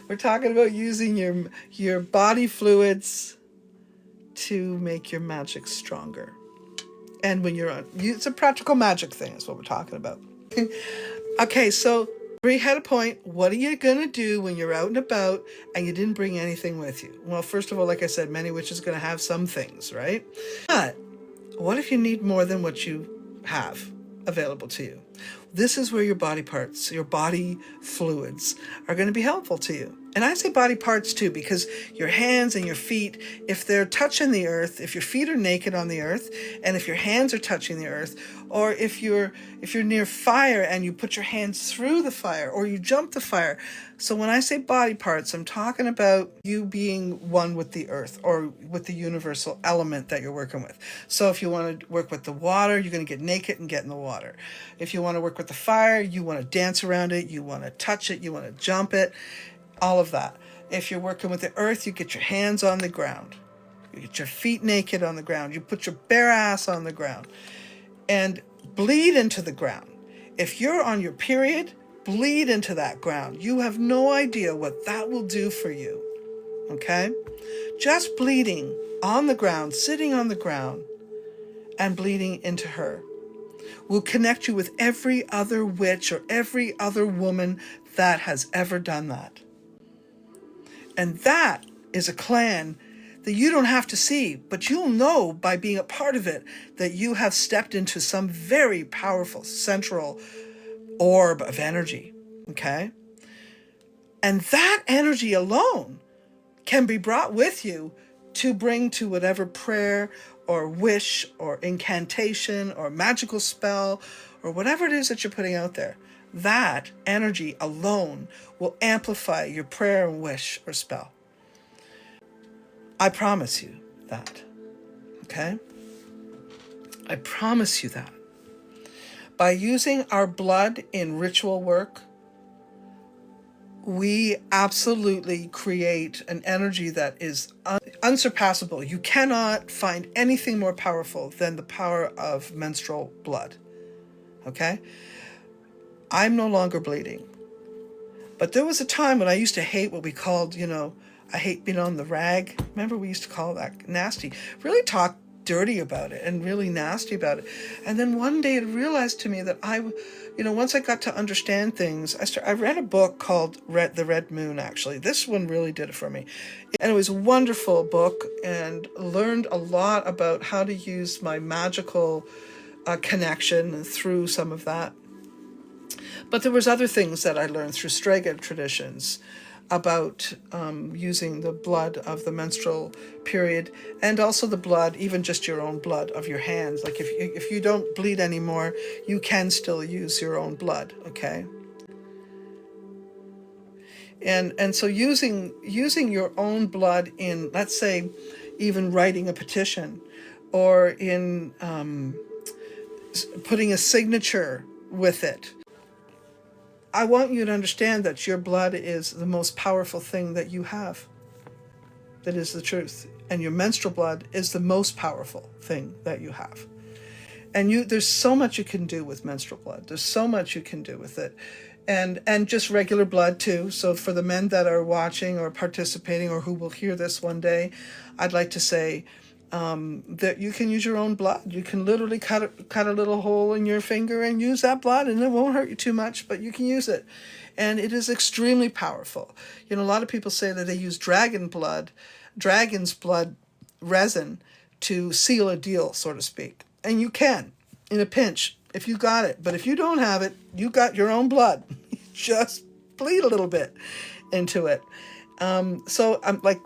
We're talking about using your body fluids to make your magic stronger. And when you're on, it's a practical magic thing is what we're talking about. Okay, so we had a point. What are you going to do when you're out and about and you didn't bring anything with you? Well, first of all, like I said, many witches are going to have some things, right? But what if you need more than what you have available to you? This is where your body parts, your body fluids are going to be helpful to you. And I say body parts too, because your hands and your feet, if they're touching the earth, if your feet are naked on the earth, and if your hands are touching the earth, or if you're near fire and you put your hands through the fire, or you jump the fire. So when I say body parts, I'm talking about you being one with the earth or with the universal element that you're working with. So if you want to work with the water, you're going to get naked and get in the water. If you want to work with the fire, you want to dance around it, you want to touch it, you want to jump it, all of that. If you're working with the earth, you get your hands on the ground. You get your feet naked on the ground. You put your bare ass on the ground and bleed into the ground. If you're on your period, bleed into that ground. You have no idea what that will do for you. Okay? Just bleeding on the ground, sitting on the ground, and bleeding into her will connect you with every other witch or every other woman that has ever done that. And that is a clan that you don't have to see, but you'll know by being a part of it that you have stepped into some very powerful central orb of energy, okay? And that energy alone can be brought with you to bring to whatever prayer or wish or incantation or magical spell or whatever it is that you're putting out there. That energy alone will amplify your prayer and wish or spell. I promise you that, okay? I promise you that. By using our blood in ritual work, we absolutely create an energy that is unsurpassable. You cannot find anything more powerful than the power of menstrual blood, okay? I'm no longer bleeding. But there was a time when I used to hate what we called, I hate being on the rag. Remember, we used to call that nasty. Really talk dirty about it and really nasty about it. And then one day it realized to me that once I got to understand things, I read a book called The Red Moon, actually. This one really did it for me. And it was a wonderful book and learned a lot about how to use my magical connection through some of that. But there was other things that I learned through Strega traditions about using the blood of the menstrual period and also the blood, even just your own blood of your hands. Like if you don't bleed anymore, you can still use your own blood, okay? And so using your own blood in, let's say, even writing a petition or in putting a signature with it, I want you to understand that your blood is the most powerful thing that you have. That is the truth. And your menstrual blood is the most powerful thing that you have. And there's so much you can do with menstrual blood. There's so much you can do with it. And just regular blood too. So for the men that are watching or participating or who will hear this one day, I'd like to say that you can use your own blood. You can literally cut a little hole in your finger and use that blood, and it won't hurt you too much, but you can use it. And it is extremely powerful. A lot of people say that they use dragon's blood resin to seal a deal, so to speak. And you can, in a pinch, if you got it. But if you don't have it, you got your own blood. Just bleed a little bit into it. So I'm like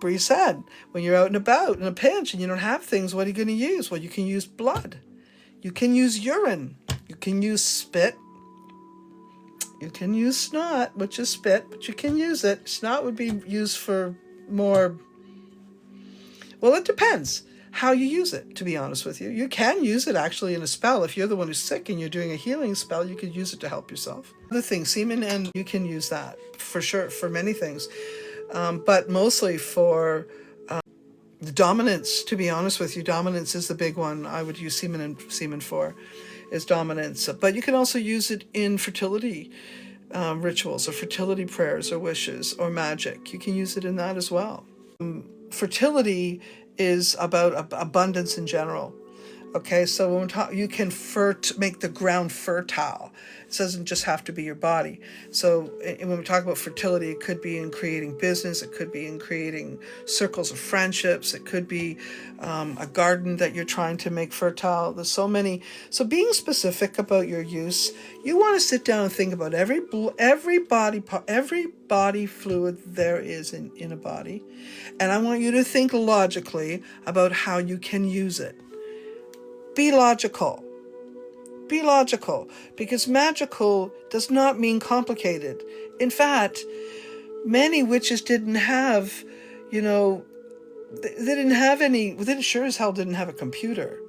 Bree said, when you're out and about in a pinch and you don't have things, what are you going to use? Well, you can use blood. You can use urine. You can use spit. You can use snot, which is spit, but you can use it. Snot would be used for more, well, it depends how you use it, to be honest with you. You can use it actually in a spell. If you're the one who's sick and you're doing a healing spell, you could use it to help yourself. The thing, semen, and you can use that for sure, for many things. But mostly for dominance, to be honest with you. Dominance is the big one I would use semen for, is dominance. But you can also use it in fertility rituals or fertility prayers or wishes or magic. You can use it in that as well. Fertility is about abundance in general. Okay, so when you can make the ground fertile. It doesn't just have to be your body. So when we talk about fertility, it could be in creating business. It could be in creating circles of friendships. It could be a garden that you're trying to make fertile. There's so many. So being specific about your use, you want to sit down and think about every body fluid there is in a body. And I want you to think logically about how you can use it. Be logical. Be logical, because magical does not mean complicated. In fact, many witches didn't have, they didn't have they sure as hell didn't have a computer,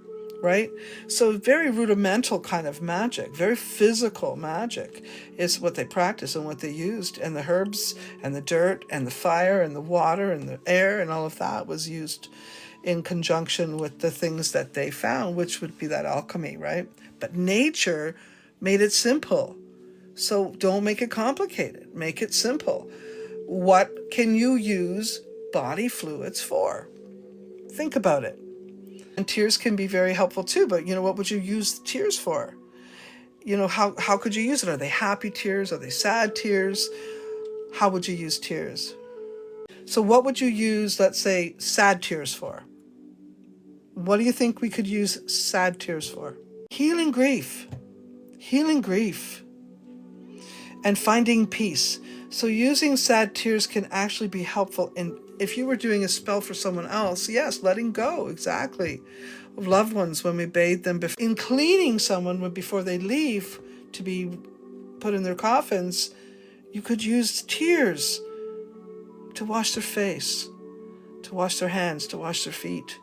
right? So very rudimental kind of magic, very physical magic is what they practiced and what they used. And the herbs and the dirt and the fire and the water and the air and all of that was used in conjunction with the things that they found, which would be that alchemy, right? But nature made it simple. So don't make it complicated. Make it simple. What can you use body fluids for? Think about it. And tears can be very helpful too, but what would you use tears for? How could you use it? Are they happy tears? Are they sad tears? How would you use tears? So what would you use, let's say, sad tears for? What do you think we could use sad tears for? Healing grief. Healing grief. And finding peace. So using sad tears can actually be helpful if you were doing a spell for someone else. Yes, letting go, exactly, of loved ones when we bathe them. In cleaning someone before they leave to be put in their coffins, you could use tears to wash their face, to wash their hands, to wash their feet.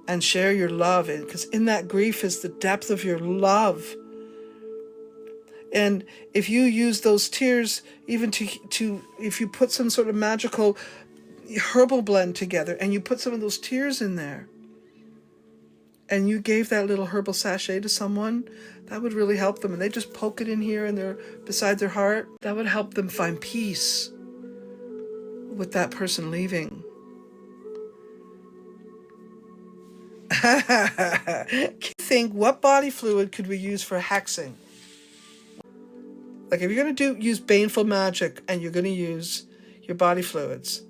And share your love, because in that grief is the depth of your love. And if you use those tears, even if you put some sort of magical herbal blend together, and you put some of those tears in there, and you gave that little herbal sachet to someone, that would really help them. And they just poke it in here and beside their heart. That would help them find peace with that person leaving. Think, what body fluid could we use for hexing? Like if you're going to use baneful magic and you're going to use your body fluids,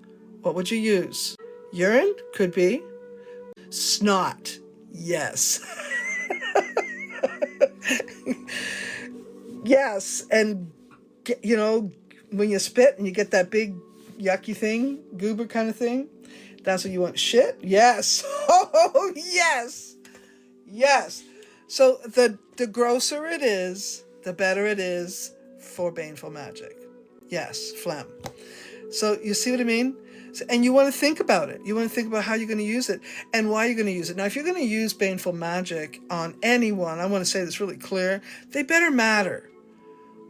what would you use? Urine? Could be. Snot? Yes. Yes. And, when you spit and you get that big yucky thing, goober kind of thing, that's what you want. Shit? Yes. Oh, yes. Yes. So the grosser it is, the better it is for baneful magic. Yes, phlegm. So you see what I mean? And you want to think about it. You want to think about how you're going to use it and why you're going to use it. Now, if you're going to use baneful magic on anyone, I want to say this really clear, they better matter.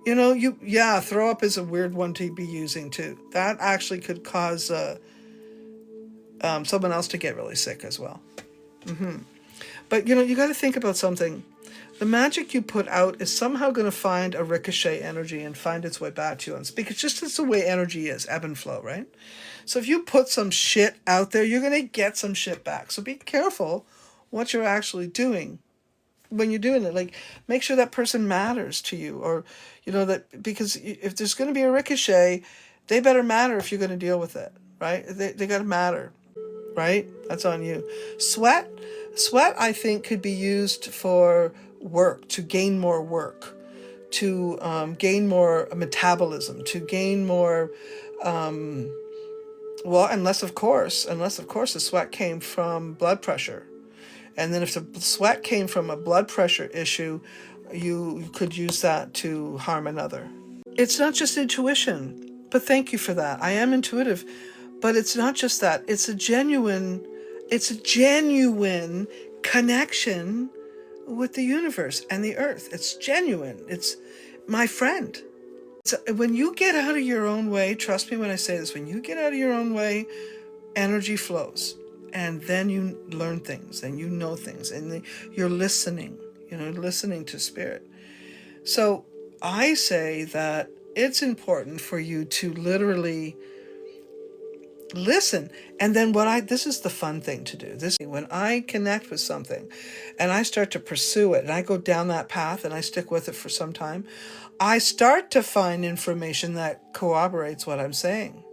Throw up is a weird one to be using too. That actually could cause someone else to get really sick as well. But, you got to think about something. The magic you put out is somehow going to find a ricochet energy and find its way back to you. Because just as the way energy is, ebb and flow, right? So if you put some shit out there, you're going to get some shit back. So be careful what you're actually doing when you're doing it. Like, make sure that person matters to you, or, because if there's going to be a ricochet, they better matter if you're going to deal with it, right? They got to matter, right? That's on you. Sweat, I think, could be used for work, to gain more work, to gain more metabolism, to gain more, unless of course the sweat came from blood pressure. And then if the sweat came from a blood pressure issue, you could use that to harm another. It's not just intuition, but thank you for that. I am intuitive, but it's not just that. It's a genuine connection with the universe and the earth. It's genuine. It's my friend. So when you get out of your own way, trust me when I say this, when you get out of your own way, energy flows. And then you learn things and you know things and you're listening, listening to spirit. So I say that it's important for you to literally listen. And then this is the fun thing to do. When I connect with something and I start to pursue it and I go down that path and I stick with it for some time, I start to find information that corroborates what I'm saying.